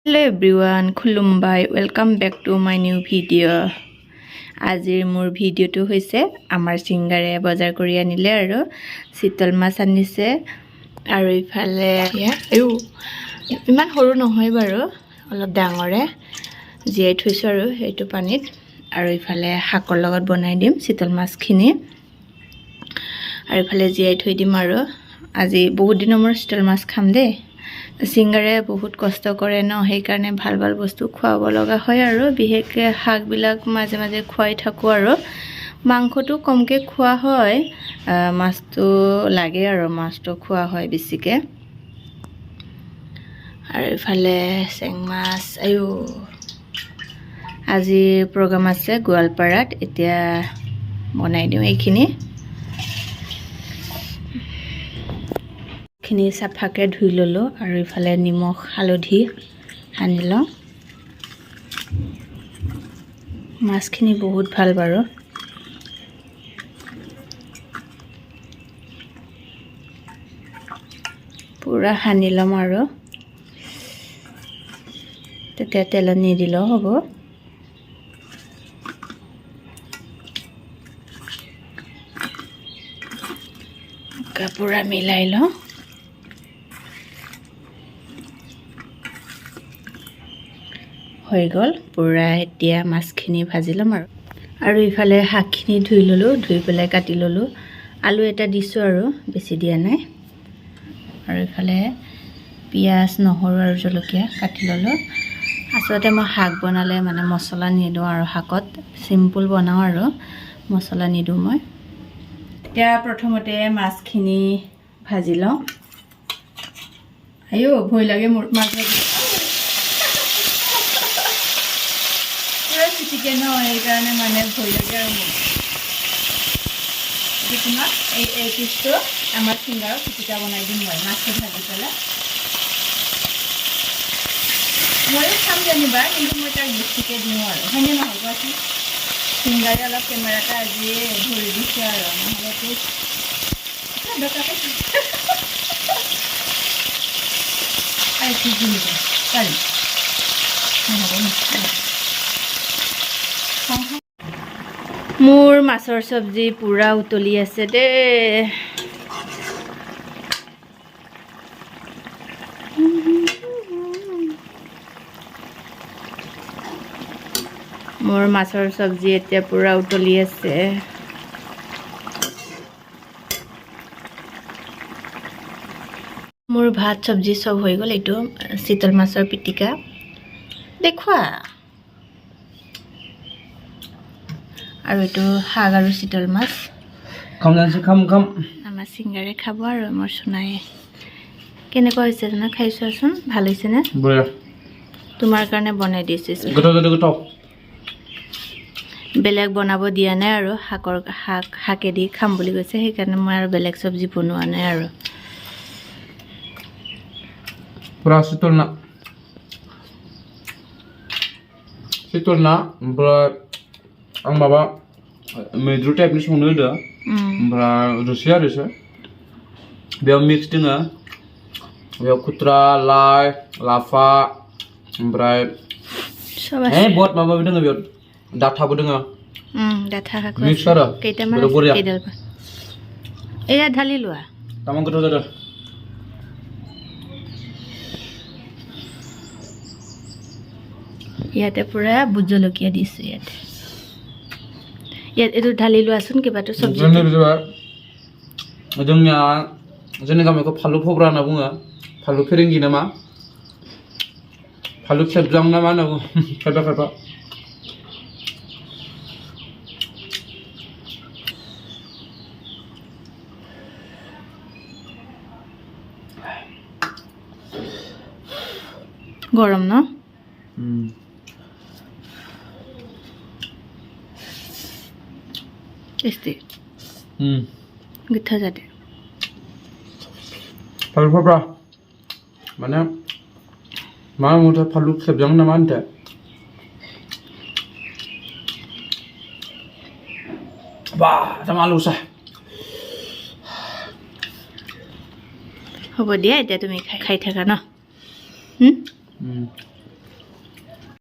Hello everyone, Khulumbai, welcome back to my new video. Azir mur video to hoise amar singare bazar kori anile aro sital mas anise aro ifale ayu iman horu nohoy baro olop dangore jiai thoiso aro etu panit aro ifale hakor logot banai dim sital mas khini aro ifale jiai thoi dim aro আজি বহুত দিনৰ মোৰ sital mas খাম দে সিংগাৰে বহুত কষ্ট কৰে ন সেই কাৰণে ভাল ভাল বস্তু খুৱাব লগা হয় আৰু বিহেকে হাক বিলাক মাজে মাজে খুৱাই থাকো আৰু মাংসটো কমকে খোৱা হয় মাছটো লাগে আৰু মাছটো খোৱা হয় বেছিকে আৰু ইফালে চেং মাছ আয়ো আজি প্ৰগ্ৰাম আছে গোৱালপাৰাত এতিয়া বনাই দিও এইখিনি খিনি সাফাকে ধুই ললো আৰু ইফালে নিমখ হালধি সানি লওঁ মাছখিনি বহুত ভাল বাৰু পুৰা সানি লম আৰু তেতিয়া তেল নিদিলেও হ'ব পুৰা মিলাই লওঁ হৈ গল পুৰা এতিয়া মাছখিনি ভাজি লম আৰু ইফালে হাকখিনি ধুই ললো ধুই পেলাই কাটি ললো আলু এটা দিছো আৰু বেছি দিয়া নাই আৰু ইফালে পিয়াজ নহৰু আৰু জলকীয়া কাটি ললো আসলতে মই হাক বনালে মানে মছলা নিদো আৰু হাকত সিম্পল বনাও আৰু মছলা নিদো মই এতিয়া প্ৰথমতে মাছখিনি ভাজি লওঁ আয়ো ভয় লাগে মোৰ মাছ চিকেন এই কাৰণে মানে ভয় লাগে আৰু মোৰ তোমাক এই পিছটো আমাৰ সিংগাৰ পিটিকা বনাই দিম মই মাছটো ভাজি পেলাই ময়ো খাম জানিবা কিন্তু মই তাক বেছিকৈ দিওঁ আৰু হয়নে নহয় কোৱাচোন সিংগাৰে অলপ কেমেৰাটা আজি ধৰি দিছে আৰু নহ'লেতো আৰু কি দিম পাৰি নহ'ব মোৰ মাছৰ সবজি পুৰা উতলি আছে দে মোৰ মাছৰ সবজি এতিয়া পুৰা উতলি আছে মোৰ ভাত সবজি সব হৈ গল এইটো শীতল মাছৰ পিটিকা দেখুৱা আৰু এটো হাগ আৰু শীতল মাছ খাম জানছে খাম আমাৰ সিংগাৰে খাব আৰু মোৰ সোনাই কেনেকুৱা হৈছে জানা খাইছোৱাচোন ভাল হৈছে নে বঢ়িয়া তোমাৰ কাৰণে বনাই দিছে গটো বেলেগ বনাব দিয়া নাই আৰু হাকে দি খাম বুলি কৈছে সেই কাৰণে মই আৰু বেলেগ সবজি বনোৱা নাই আৰু পুৰা শীতল না ओमफ्राय आं माबा मैद्रु टाइपनि संनो होदो ओमफ्राय रोसि आरोसो बेयाव मिक्स दोङो बेयाव खुथ्रा लाइ लाफा ओमफ्राय बहुत माबा दोङो बेयाव डाटाबो दोङो डाटा हाखौ मिक्स आरो केइटामान केइडालबा एया ढालि लोआ तामां गोथाव जादों ইয়াতে পুৰা ভোট জলকীয়া দিছো ইয়াতে এটো ঢালি লোৱাচোন কিবাটো সবজি जोंनि गामिखौ फालु फब्रा होनना बुङो फालु फेरेंगि नामा फालु खेबजां ना मा होनना बुङो खायफा গৰম ন Este. Gitu jadi. Falu apa? Mana? Mana mudah falu sebjang nama anda? Wah, sama malu sah. Apa dia? Dia tu mikir kait থাকা না?